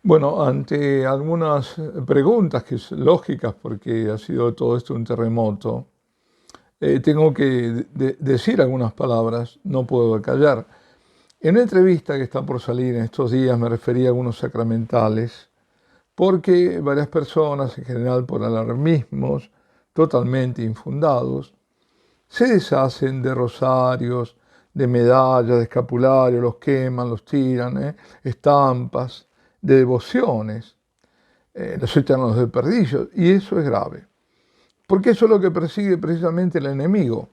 Bueno, ante algunas preguntas que es lógicas porque ha sido todo esto un terremoto, tengo que decir algunas palabras, no puedo callar. En una entrevista que está por salir en estos días me refería a algunos sacramentales porque varias personas, en general por alarmismos totalmente infundados, se deshacen de rosarios, de medallas, de escapularios, los queman, los tiran, estampas, de devociones, los echan a los desperdicios, y eso es grave, porque eso es lo que persigue precisamente el enemigo.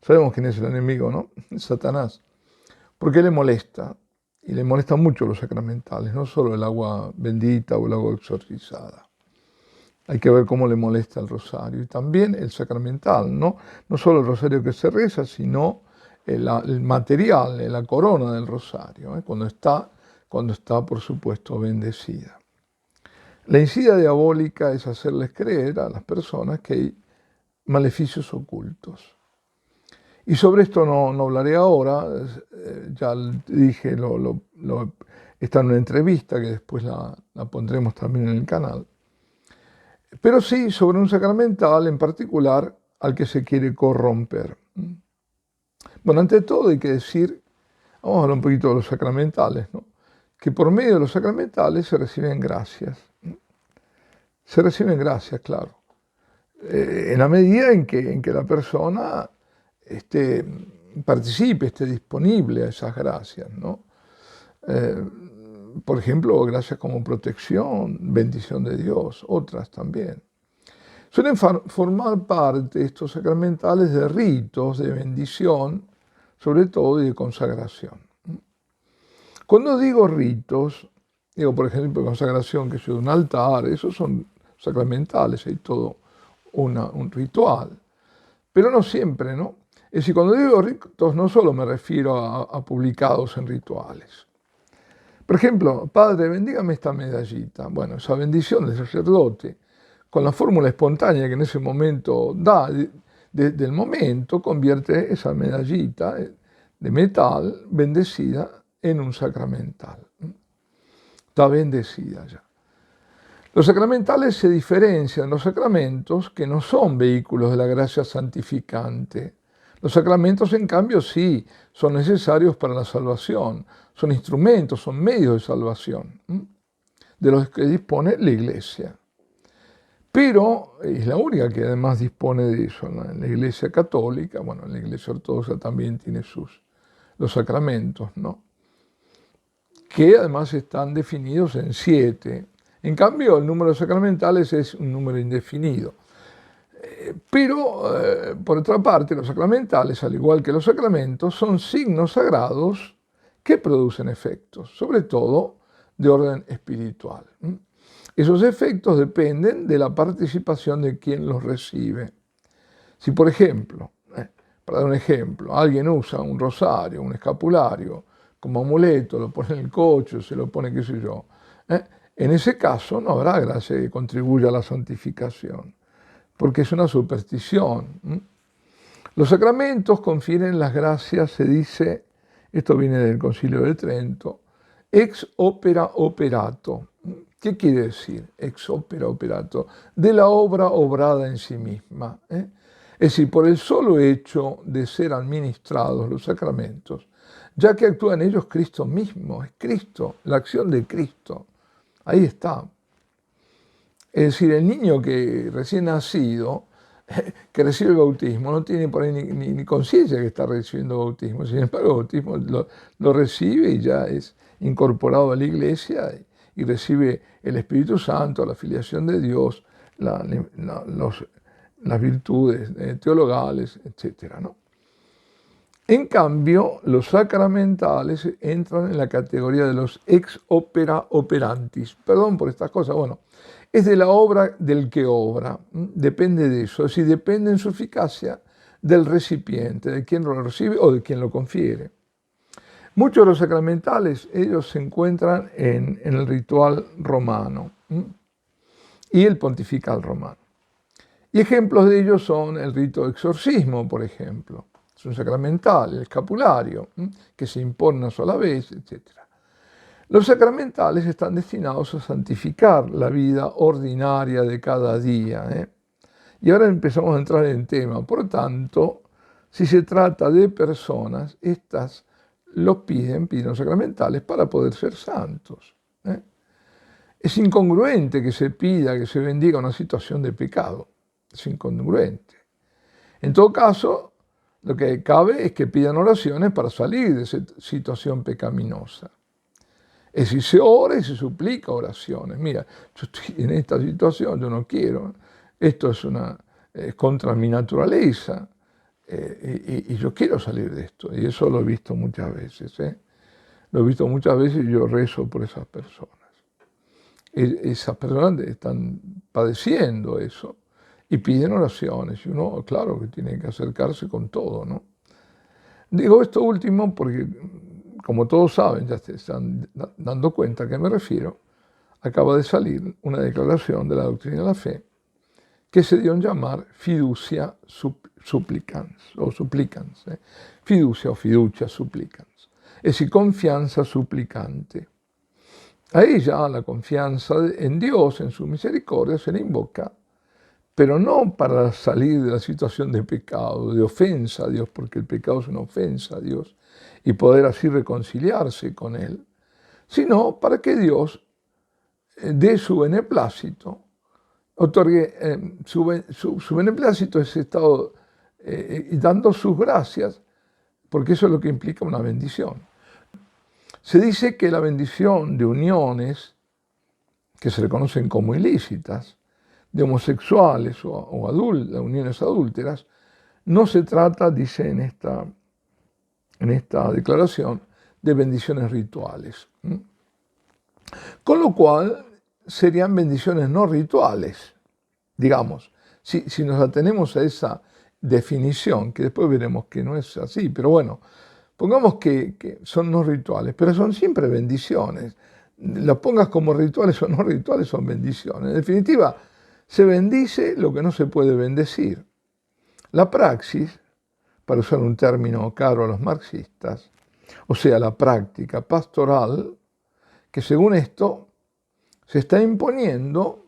Sabemos quién es el enemigo, ¿no? Satanás. Porque le molesta, y le molestan mucho los sacramentales, no solo el agua bendita o el agua exorcizada. Hay que ver cómo le molesta el rosario. Y también el sacramental, ¿no? No solo el rosario que se reza, sino el material, la corona del rosario, cuando está, por supuesto, bendecida. La insidia diabólica es hacerles creer a las personas que hay maleficios ocultos. Y sobre esto no hablaré ahora, ya dije, está en una entrevista que después la pondremos también en el canal. Pero sí sobre un sacramental en particular al que se quiere corromper. Bueno, ante todo hay que decir, vamos a hablar un poquito de los sacramentales, ¿no? Que por medio de los sacramentales se reciben gracias. Se reciben gracias, claro. En la medida en que la persona participe, esté disponible a esas gracias, ¿no? Por ejemplo, gracias como protección, bendición de Dios, otras también. Suelen formar parte estos sacramentales de ritos de bendición, sobre todo y de consagración. Cuando digo ritos, digo por ejemplo consagración, que es de un altar, esos son sacramentales, hay todo un ritual, pero no siempre, ¿no? Es decir, cuando digo ritos no solo me refiero a publicados en rituales. Por ejemplo, Padre, bendígame esta medallita. Bueno, esa bendición del sacerdote, con la fórmula espontánea que en ese momento da, del momento, convierte esa medallita de metal bendecida en un sacramental. Está bendecida ya. Los sacramentales se diferencian de los sacramentos que no son vehículos de la gracia santificante. Los sacramentos, en cambio, sí, son necesarios para la salvación, son instrumentos, son medios de salvación, de los que dispone la Iglesia. Pero es la única que además dispone de eso. La Iglesia católica, bueno, la Iglesia ortodoxa también tiene los sacramentos, ¿no? Que además están definidos en 7. En cambio, el número de sacramentales es un número indefinido. Pero, por otra parte, los sacramentales, al igual que los sacramentos, son signos sagrados que producen efectos, sobre todo de orden espiritual. Esos efectos dependen de la participación de quien los recibe. Si, por ejemplo, para dar un ejemplo, alguien usa un rosario, un escapulario, como amuleto, lo pone en el coche, se lo pone qué sé yo, en ese caso no habrá gracia que contribuya a la santificación, porque es una superstición. Los sacramentos confieren las gracias, se dice, esto viene del Concilio de Trento, ex opera operato. ¿Qué quiere decir ex opera operato? De la obra obrada en sí misma. Es decir, por el solo hecho de ser administrados los sacramentos, ya que actúa en ellos Cristo mismo, es Cristo, la acción de Cristo. Ahí está. Es decir, el niño que recién nacido, que recibe el bautismo, no tiene por ahí ni conciencia que está recibiendo bautismo. Sin embargo, el bautismo lo recibe y ya es incorporado a la Iglesia y recibe el Espíritu Santo, la filiación de Dios, las virtudes teologales, etc., ¿no? En cambio, los sacramentales entran en la categoría de los ex opera operantis. Perdón por estas cosas, bueno, es de la obra del que obra, depende de eso, es decir, depende en su eficacia del recipiente, de quien lo recibe o de quien lo confiere. Muchos de los sacramentales, ellos se encuentran en el ritual romano y el pontifical romano. Y ejemplos de ellos son el rito de exorcismo, por ejemplo. Es un sacramental, el escapulario, que se impone una sola vez, etc. Los sacramentales están destinados a santificar la vida ordinaria de cada día, ¿eh? Y ahora empezamos a entrar en tema. Por tanto, si se trata de personas, estas los piden los sacramentales para poder ser santos, ¿eh? Es incongruente que se pida, que se bendiga una situación de pecado. Es incongruente. En todo caso, lo que cabe es que pidan oraciones para salir de esa situación pecaminosa. Es decir, se ora y se suplica oraciones. Mira, yo estoy en esta situación, yo no quiero. Esto es contra mi naturaleza y yo quiero salir de esto. Y eso lo he visto muchas veces. Lo he visto muchas veces y yo rezo por esas personas. Esas personas están padeciendo eso y piden oraciones. Y uno, claro, que tiene que acercarse con todo, ¿no? Digo esto último porque, como todos saben, ya se están dando cuenta a qué me refiero, acaba de salir una declaración de la doctrina de la fe que se dio en llamar fiducia supplicans, o supplicans, fiducia o fiducia supplicans, es decir, confianza suplicante. A ella la confianza en Dios, en su misericordia, se le invoca, pero no para salir de la situación de pecado, de ofensa a Dios, porque el pecado es una ofensa a Dios, y poder así reconciliarse con Él, sino para que Dios dé su beneplácito, otorgue su beneplácito, ese estado, dando sus gracias, porque eso es lo que implica una bendición. Se dice que la bendición de uniones que se reconocen como ilícitas, de homosexuales o uniones adúlteras, no se trata, dice en esta declaración, de bendiciones rituales. Con lo cual serían bendiciones no rituales, digamos. Si nos atenemos a esa definición, que después veremos que no es así, pero bueno, pongamos que son no rituales, pero son siempre bendiciones. Las pongas como rituales o no rituales, son bendiciones. En definitiva, se bendice lo que no se puede bendecir. La praxis, para usar un término caro a los marxistas, o sea, la práctica pastoral, que según esto se está imponiendo,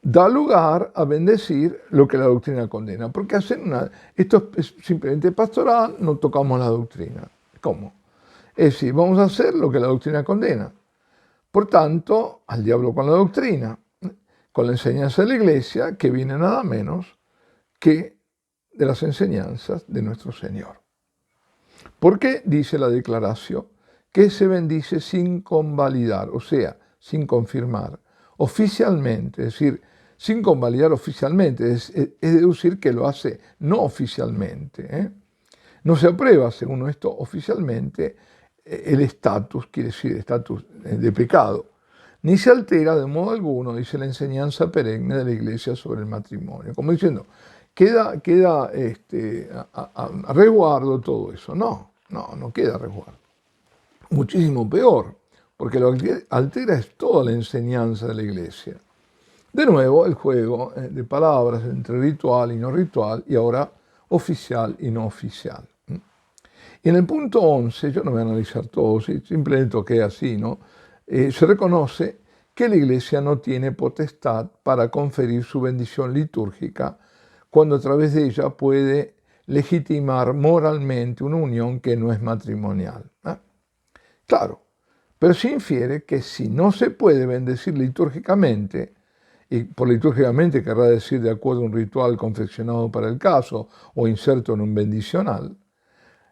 da lugar a bendecir lo que la doctrina condena. Porque esto es simplemente pastoral, no tocamos la doctrina. ¿Cómo? Es decir, vamos a hacer lo que la doctrina condena. Por tanto, al diablo con la doctrina, con la enseñanza de la Iglesia, que viene nada menos que de las enseñanzas de nuestro Señor. Porque dice la declaración que se bendice sin convalidar, o sea, sin confirmar, oficialmente, es decir, sin convalidar oficialmente, es deducir que lo hace no oficialmente. No se aprueba, según esto, oficialmente el estatus, quiere decir, estatus de pecado, ni se altera de modo alguno, dice la enseñanza perenne de la Iglesia sobre el matrimonio. Como diciendo, queda a resguardo todo eso. No queda a resguardo. Muchísimo peor, porque lo que altera es toda la enseñanza de la Iglesia. De nuevo, el juego de palabras entre ritual y no ritual, y ahora oficial y no oficial. Y en el punto 11, yo no voy a analizar todo, simplemente toqué así, ¿no? Se reconoce que la Iglesia no tiene potestad para conferir su bendición litúrgica cuando a través de ella puede legitimar moralmente una unión que no es matrimonial. Claro, pero se infiere que si no se puede bendecir litúrgicamente, y por litúrgicamente querrá decir de acuerdo a un ritual confeccionado para el caso o inserto en un bendicional,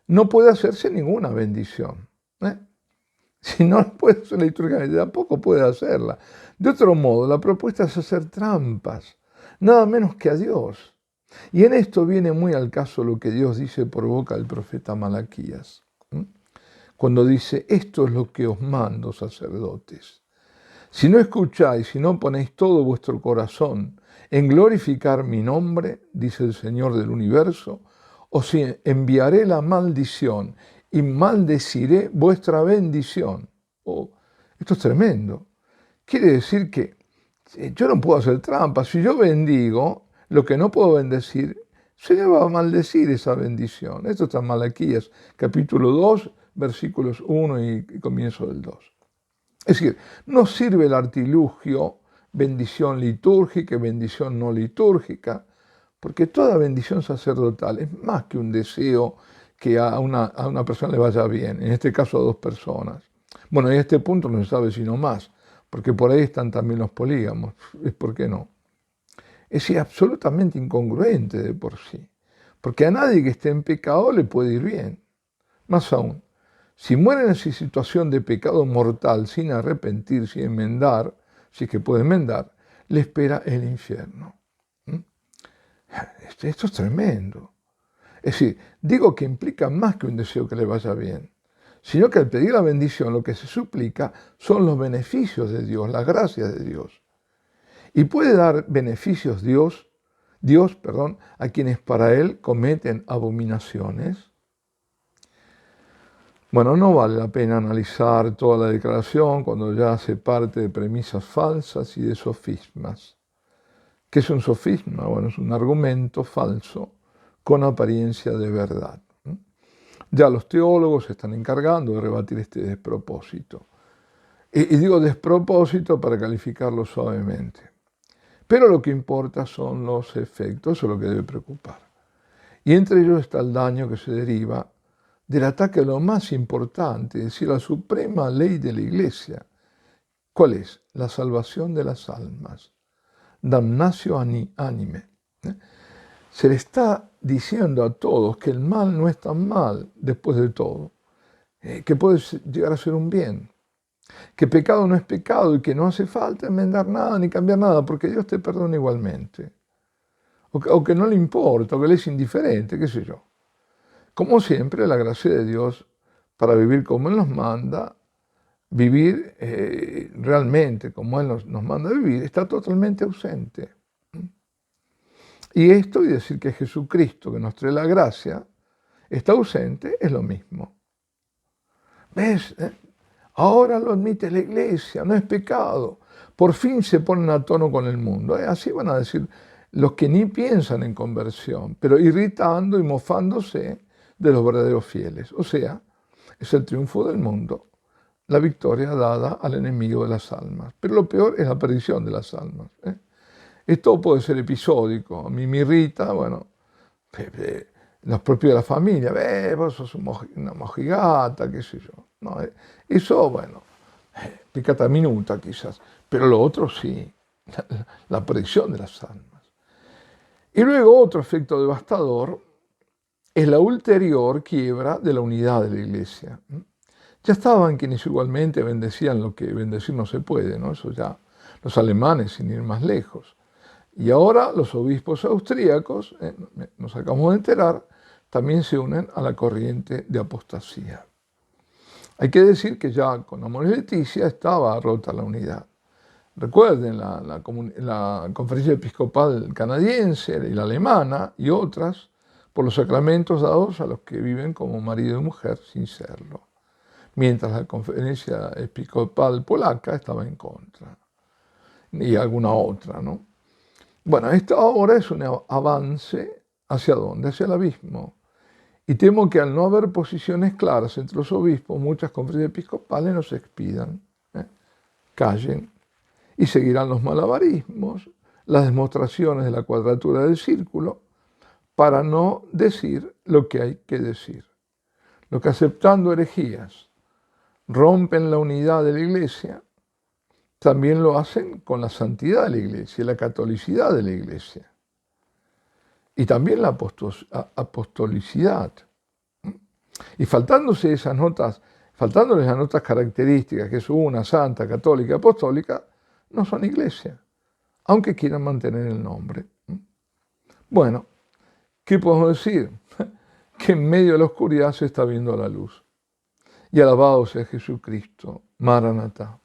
no puede hacerse ninguna bendición. Si no puede hacer litúrgicamente, tampoco puede hacerla. De otro modo, la propuesta es hacer trampas, nada menos que a Dios. Y en esto viene muy al caso lo que Dios dice por boca del profeta Malaquías, cuando dice, esto es lo que os mando, sacerdotes. Si no escucháis, si no ponéis todo vuestro corazón en glorificar mi nombre, dice el Señor del universo, os enviaré la maldición y maldeciré vuestra bendición. Esto es tremendo. Quiere decir que yo no puedo hacer trampa. Si yo bendigo lo que no puedo bendecir, se me va a maldecir esa bendición. Esto está en Malaquías, capítulo 2, versículos 1 y comienzo del 2. Es decir, no sirve el artilugio bendición litúrgica y bendición no litúrgica, porque toda bendición sacerdotal es más que un deseo que a una persona le vaya bien, en este caso a dos personas. Bueno, en este punto no se sabe sino más, porque por ahí están también los polígamos, ¿por qué no? Es absolutamente incongruente de por sí, porque a nadie que esté en pecado le puede ir bien. Más aún, si muere en esa situación de pecado mortal sin arrepentirse y enmendar, si es que puede enmendar, le espera el infierno. Esto es tremendo. Es decir, digo que implica más que un deseo que le vaya bien, sino que al pedir la bendición lo que se suplica son los beneficios de Dios, las gracias de Dios. Y puede dar beneficios Dios, a quienes para Él cometen abominaciones. Bueno, no vale la pena analizar toda la declaración cuando ya hace parte de premisas falsas y de sofismas. ¿Qué es un sofisma? Bueno, es un argumento falso con apariencia de verdad. Ya los teólogos se están encargando de rebatir este despropósito. Y digo despropósito para calificarlo suavemente. Pero lo que importa son los efectos, eso es lo que debe preocupar. Y entre ellos está el daño que se deriva del ataque a lo más importante, es decir, la suprema ley de la Iglesia. ¿Cuál es? La salvación de las almas. Damnatio anime. Se le está diciendo a todos que el mal no es tan mal después de todo, que puede llegar a ser un bien, que pecado no es pecado y que no hace falta enmendar nada ni cambiar nada porque Dios te perdona igualmente. O que no le importa, o que le es indiferente, qué sé yo. Como siempre, la gracia de Dios para vivir como Él nos manda, vivir realmente como Él nos manda vivir, está totalmente ausente. Y esto y decir que Jesucristo, que nos trae la gracia, está ausente, es lo mismo. ¿Ves? Ahora lo admite la Iglesia, no es pecado. Por fin se ponen a tono con el mundo. Así van a decir los que ni piensan en conversión, pero irritando y mofándose de los verdaderos fieles. O sea, es el triunfo del mundo, la victoria dada al enemigo de las almas. Pero lo peor es la perdición de las almas. Esto puede ser episódico. A mí me irrita, bueno, los propios de la familia, vos sos una mojigata, qué sé yo. No, eso, bueno, picata minuta quizás, pero lo otro sí, la perdición de las almas. Y luego otro efecto devastador es la ulterior quiebra de la unidad de la Iglesia. Ya estaban quienes igualmente bendecían lo que bendecir no se puede, ¿no? Eso ya, los alemanes sin ir más lejos. Y ahora los obispos austríacos, nos acabamos de enterar, también se unen a la corriente de apostasía. Hay que decir que ya con Amoris Laetitia estaba rota la unidad. Recuerden la conferencia episcopal canadiense y la alemana y otras por los sacramentos dados a los que viven como marido y mujer sin serlo, mientras la conferencia episcopal polaca estaba en contra, y alguna otra, ¿no? Bueno, esto ahora es un avance ¿hacia dónde? Hacia el abismo. Y temo que al no haber posiciones claras entre los obispos, muchas conferencias episcopales no se expidan, callen, y seguirán los malabarismos, las demostraciones de la cuadratura del círculo, para no decir lo que hay que decir. Lo que aceptando herejías rompen la unidad de la Iglesia, también lo hacen con la santidad de la Iglesia y la catolicidad de la Iglesia. Y también la apostolicidad. Y faltándoles esas notas características, que es una, santa, católica y apostólica, no son iglesia, aunque quieran mantener el nombre. Bueno, ¿qué podemos decir? Que en medio de la oscuridad se está viendo la luz. Y alabado sea Jesucristo, Maranatá.